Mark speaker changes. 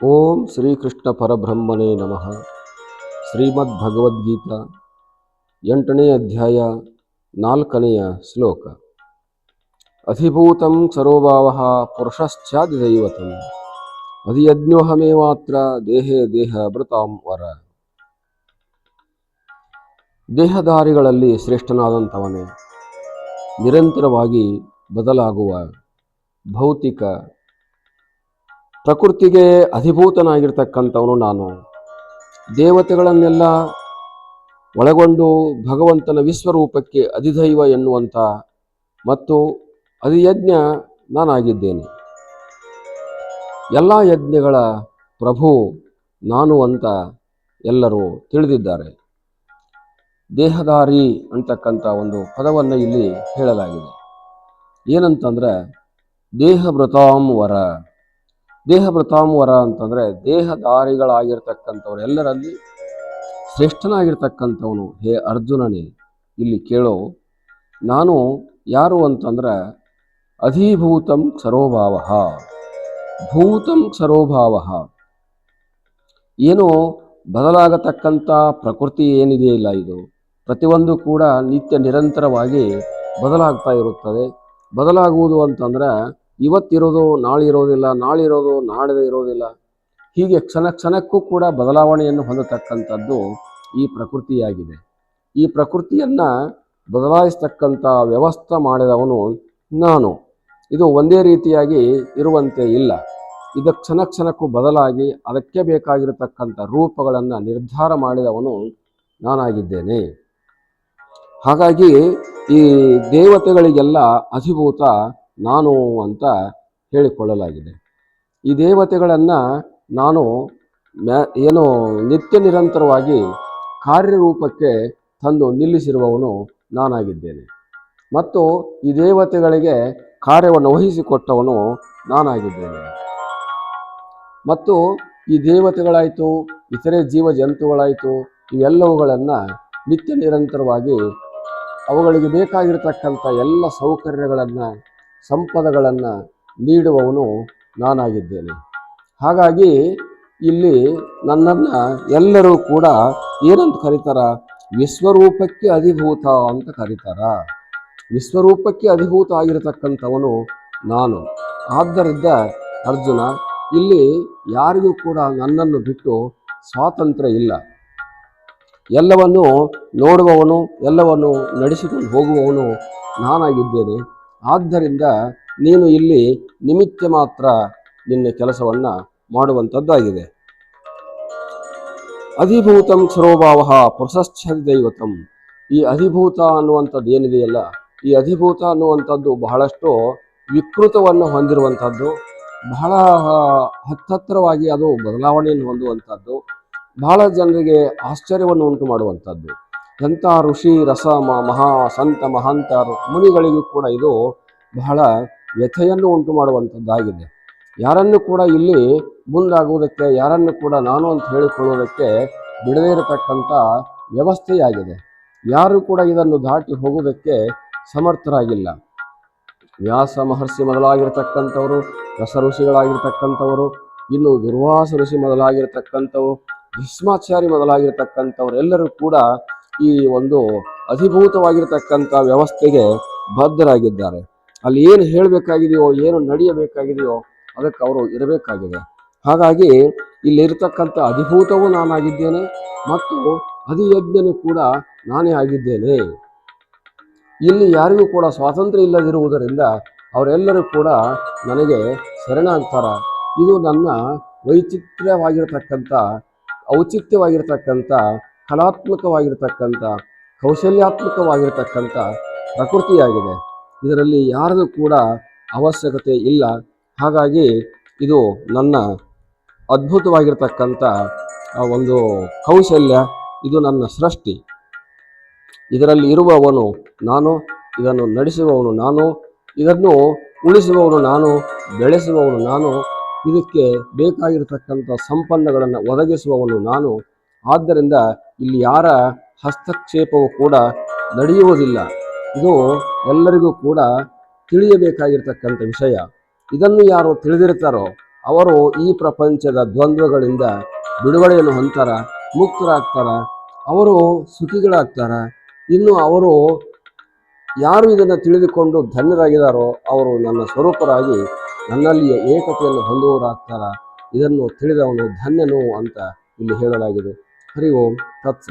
Speaker 1: ಓಂ ಶ್ರೀಕೃಷ್ಣ ಪರಬ್ರಹ್ಮನೇ ನಮಃ. ಶ್ರೀಮದ್ ಭಗವದ್ಗೀತಾ 8ನೇ ಅಧ್ಯಾಯ 4ನೆಯ ಶ್ಲೋಕ. ಅಧಿಭೂತಂ ಸರ್ವಭಾವಃ ಪುರುಷಶ್ಚಾದಿದೈವತಂ ಅಧಿಯಜ್ಞೋಹಮೇವಾತ್ರ ದೇಹೇ ದೇಹಭೃತಾಂ ವರ. ದೇಹಧಾರಿಗಳಲ್ಲಿ ಶ್ರೇಷ್ಠನಾದಂಥವನೇ, ನಿರಂತರವಾಗಿ ಬದಲಾಗುವ ಭೌತಿಕ ಪ್ರಕೃತಿಗೆ ಅಧಿಭೂತನಾಗಿರ್ತಕ್ಕಂಥವನು ನಾನು. ದೇವತೆಗಳನ್ನೆಲ್ಲ ಒಳಗೊಂಡು ಭಗವಂತನ ವಿಶ್ವರೂಪಕ್ಕೆ ಅಧಿದೈವ ಎನ್ನುವಂಥ ಮತ್ತು ಅಧಿಯಜ್ಞ ನಾನಾಗಿದ್ದೇನೆ. ಎಲ್ಲ ಯಜ್ಞಗಳ ಪ್ರಭು ನಾನು ಅಂತ ಎಲ್ಲರೂ ತಿಳಿದಿದ್ದಾರೆ. ದೇಹಧಾರಿ ಅಂತಕ್ಕಂಥ ಒಂದು ಪದವನ್ನು ಇಲ್ಲಿ ಹೇಳಲಾಗಿದೆ. ಏನಂತಂದರೆ ದೇಹಭೃತಾಂ ವರ. ದೇಹಭೃತಾಂ ವರ ಅಂತಂದರೆ ದೇಹಧಾರಿಗಳಾಗಿರ್ತಕ್ಕಂಥವ್ರು ಎಲ್ಲರಲ್ಲಿ ಶ್ರೇಷ್ಠನಾಗಿರ್ತಕ್ಕಂಥವನು ಹೇ ಅರ್ಜುನನೇ. ಇಲ್ಲಿ ಕೇಳೋ, ನಾನು ಯಾರು ಅಂತಂದರೆ ಅಧಿಭೂತಂ ಕ್ಷರೋಭಾವ. ಭೂತಂ ಕ್ಷರೋಭಾವ ಏನು ಬದಲಾಗತಕ್ಕಂಥ ಪ್ರಕೃತಿ ಏನಿದೆಯಿಲ್ಲ, ಇದು ಪ್ರತಿಯೊಂದು ಕೂಡ ನಿತ್ಯ ನಿರಂತರವಾಗಿ ಬದಲಾಗ್ತಾ ಇರುತ್ತದೆ. ಬದಲಾಗುವುದು ಅಂತಂದರೆ ಇವತ್ತಿರೋದು ನಾಳೆ ಇರೋದಿಲ್ಲ, ನಾಳಿರೋದು ನಾಳೆ ಇರೋದಿಲ್ಲ. ಹೀಗೆ ಕ್ಷಣ ಕ್ಷಣಕ್ಕೂ ಕೂಡ ಬದಲಾವಣೆಯನ್ನು ಹೊಂದತಕ್ಕಂಥದ್ದು ಈ ಪ್ರಕೃತಿಯಾಗಿದೆ. ಈ ಪ್ರಕೃತಿಯನ್ನು ಬದಲಾಯಿಸ್ತಕ್ಕಂಥ ವ್ಯವಸ್ಥೆ ಮಾಡಿದವನು ನಾನು. ಇದು ಒಂದೇ ರೀತಿಯಾಗಿ ಇರುವಂತೆ ಇಲ್ಲ. ಇದು ಕ್ಷಣ ಕ್ಷಣಕ್ಕೂ ಬದಲಾಗಿ ಅದಕ್ಕೆ ಬೇಕಾಗಿರತಕ್ಕಂಥ ರೂಪಗಳನ್ನು ನಿರ್ಧಾರ ಮಾಡಿದವನು ನಾನಾಗಿದ್ದೇನೆ. ಹಾಗಾಗಿ ಈ ದೇವತೆಗಳಿಗೆಲ್ಲ ಅಧಿಭೂತ ನಾನು ಅಂತ ಹೇಳಿಕೊಳ್ಳಲಾಗಿದೆ. ಈ ದೇವತೆಗಳನ್ನು ನಾನು ಏನು ನಿತ್ಯ ನಿರಂತರವಾಗಿ ಕಾರ್ಯರೂಪಕ್ಕೆ ತಂದು ನಿಲ್ಲಿಸಿರುವವನು ನಾನಾಗಿದ್ದೇನೆ. ಮತ್ತು ಈ ದೇವತೆಗಳಿಗೆ ಕಾರ್ಯವನ್ನು ವಹಿಸಿಕೊಟ್ಟವನು ನಾನಾಗಿದ್ದೇನೆ. ಮತ್ತು ಈ ದೇವತೆಗಳಾಯಿತು, ಇತರೆ ಜೀವ ಜಂತುಗಳಾಯಿತು, ಇವೆಲ್ಲವುಗಳನ್ನು ನಿತ್ಯ ನಿರಂತರವಾಗಿ ಅವುಗಳಿಗೆ ಬೇಕಾಗಿರತಕ್ಕಂಥ ಎಲ್ಲ ಸೌಕರ್ಯಗಳನ್ನು ಸಂಪದಗಳನ್ನು ನೀಡುವವನು ನಾನಾಗಿದ್ದೇನೆ. ಹಾಗಾಗಿ ಇಲ್ಲಿ ನನ್ನನ್ನು ಎಲ್ಲರೂ ಕೂಡ ಏನಂತ ಕರೀತಾರ? ವಿಶ್ವರೂಪಕ್ಕೆ ಅಧಿಭೂತ ಅಂತ ಕರೀತಾರ. ವಿಶ್ವರೂಪಕ್ಕೆ ಅಧಿಭೂತ ಆಗಿರತಕ್ಕಂಥವನು ನಾನು. ಆದ್ದರಿಂದ ಅರ್ಜುನ, ಇಲ್ಲಿ ಯಾರಿಗೂ ಕೂಡ ನನ್ನನ್ನು ಬಿಟ್ಟು ಸ್ವಾತಂತ್ರ್ಯ ಇಲ್ಲ. ಎಲ್ಲವನ್ನು ನೋಡುವವನು, ಎಲ್ಲವನ್ನು ನಡೆಸಿಕೊಂಡು ಹೋಗುವವನು ನಾನಾಗಿದ್ದೇನೆ. ಆದ್ದರಿಂದ ನೀನು ಇಲ್ಲಿ ನಿಮಿತ್ತ ಮಾತ್ರ ನಿನ್ನ ಕೆಲಸವನ್ನು ಮಾಡುವಂಥದ್ದಾಗಿದೆ. ಅಧಿಭೂತಂ ಸರ್ವಭಾವ ಪುರುಷಶ್ಚಾದಿದೈವತಂ. ಈ ಅಧಿಭೂತ ಅನ್ನುವಂಥದ್ದು ಏನಿದೆಯಲ್ಲ, ಈ ಅಧಿಭೂತ ಅನ್ನುವಂಥದ್ದು ಬಹಳಷ್ಟು ವಿಕೃತವನ್ನು ಹೊಂದಿರುವಂಥದ್ದು, ಬಹಳ ಹತ್ತಿರವಾಗಿ ಅದು ಬದಲಾವಣೆಯನ್ನು ಹೊಂದುವಂಥದ್ದು, ಬಹಳ ಜನರಿಗೆ ಆಶ್ಚರ್ಯವನ್ನು ಉಂಟು ಮಾಡುವಂಥದ್ದು. ಎಂಥ ಋಷಿ ರಸ ಮಹಾ ಸಂತ ಮಹಾಂತ ಮುನಿಗಳಿಗೂ ಕೂಡ ಇದು ಬಹಳ ವ್ಯಥೆಯನ್ನು ಉಂಟು ಮಾಡುವಂಥದ್ದಾಗಿದೆ. ಯಾರನ್ನು ಕೂಡ ಇಲ್ಲಿ ಮುಂದಾಗುವುದಕ್ಕೆ, ಯಾರನ್ನು ಕೂಡ ನಾನು ಅಂತ ಹೇಳಿಕೊಳ್ಳುವುದಕ್ಕೆ ಬಿಡದೇ ಇರತಕ್ಕಂಥ ವ್ಯವಸ್ಥೆಯಾಗಿದೆ. ಯಾರು ಕೂಡ ಇದನ್ನು ದಾಟಿ ಹೋಗುವುದಕ್ಕೆ ಸಮರ್ಥರಾಗಿಲ್ಲ. ವ್ಯಾಸ ಮಹರ್ಷಿ ಮೊದಲಾಗಿರ್ತಕ್ಕಂಥವರು, ರಸ ಋಷಿಗಳಾಗಿರ್ತಕ್ಕಂಥವರು, ಇನ್ನು ದುರ್ವಾಸ ಋಷಿ ಮೊದಲಾಗಿರ್ತಕ್ಕಂಥವರು, ಭೀಷ್ಮಾಚಾರಿ ಮೊದಲಾಗಿರ್ತಕ್ಕಂಥವ್ರು ಎಲ್ಲರೂ ಕೂಡ ಈ ಒಂದು ಅಧಿಭೂತವಾಗಿರ್ತಕ್ಕಂಥ ವ್ಯವಸ್ಥೆಗೆ ಬದ್ಧರಾಗಿದ್ದಾರೆ. ಅಲ್ಲಿ ಏನು ಹೇಳಬೇಕಾಗಿದೆಯೋ, ಏನು ನಡೆಯಬೇಕಾಗಿದೆಯೋ ಅದಕ್ಕೆ ಅವರು ಇರಬೇಕಾಗಿದೆ. ಹಾಗಾಗಿ ಇಲ್ಲಿರ್ತಕ್ಕಂಥ ಅಧಿಭೂತವೂ ನಾನಾಗಿದ್ದೇನೆ ಮತ್ತು ಅಧಿಯಜ್ಞನೂ ಕೂಡ ನಾನೇ ಆಗಿದ್ದೇನೆ. ಇಲ್ಲಿ ಯಾರಿಗೂ ಕೂಡ ಸ್ವಾತಂತ್ರ್ಯ ಇಲ್ಲದಿರುವುದರಿಂದ ಅವರೆಲ್ಲರೂ ಕೂಡ ನನಗೆ ಶರಣಾಗ್ತಾರ. ಇದು ನನ್ನ ವೈಚಿತ್ರ್ಯವಾಗಿರ್ತಕ್ಕಂಥ, ಔಚಿತ್ಯವಾಗಿರ್ತಕ್ಕಂಥ, ಕಲಾತ್ಮಕವಾಗಿರ್ತಕ್ಕಂಥ, ಕೌಶಲ್ಯಾತ್ಮಕವಾಗಿರ್ತಕ್ಕಂಥ ಪ್ರಕೃತಿಯಾಗಿದೆ. ಇದರಲ್ಲಿ ಯಾರದು ಕೂಡ ಅವಶ್ಯಕತೆ ಇಲ್ಲ. ಹಾಗಾಗಿ ಇದು ನನ್ನ ಅದ್ಭುತವಾಗಿರ್ತಕ್ಕಂಥ ಒಂದು ಕೌಶಲ್ಯ, ಇದು ನನ್ನ ಸೃಷ್ಟಿ. ಇದರಲ್ಲಿ ಇರುವವನು ನಾನು, ಇದನ್ನು ನಡೆಸುವವನು ನಾನು, ಇದನ್ನು ಉಳಿಸುವವನು ನಾನು, ಬೆಳೆಸುವವನು ನಾನು, ಇದಕ್ಕೆ ಬೇಕಾಗಿರತಕ್ಕಂಥ ಸಂಪನ್ನಗಳನ್ನು ಒದಗಿಸುವವನು ನಾನು. ಆದ್ದರಿಂದ ಇಲ್ಲಿ ಯಾರ ಹಸ್ತಕ್ಷೇಪವೂ ಕೂಡ ನಡೆಯುವುದಿಲ್ಲ. ಇದು ಎಲ್ಲರಿಗೂ ಕೂಡ ತಿಳಿಯಬೇಕಾಗಿರ್ತಕ್ಕಂಥ ವಿಷಯ. ಇದನ್ನು ಯಾರು ತಿಳಿದಿರ್ತಾರೋ ಅವರು ಈ ಪ್ರಪಂಚದ ದ್ವಂದ್ವಗಳಿಂದ ಬಿಡುಗಡೆಯನ್ನು ಹೊಂತಾರ, ಮುಕ್ತರಾಗ್ತಾರ, ಅವರು ಸುಖಿಗಳಾಗ್ತಾರ. ಇನ್ನು ಅವರು ಯಾರು ಇದನ್ನು ತಿಳಿದುಕೊಂಡು ಧನ್ಯರಾಗಿದ್ದಾರೋ ಅವರು ನನ್ನ ಸ್ವರೂಪರಾಗಿ ನನ್ನಲ್ಲಿ ಏಕತೆಯನ್ನು ಹೊಂದುವವರಾಗ್ತಾರ. ಇದನ್ನು ತಿಳಿದವನು ಧನ್ಯನು ಅಂತ ಇಲ್ಲಿ ಹೇಳಲಾಗಿದೆ. ಹರಿ ಓಂ ತತ್ಸ.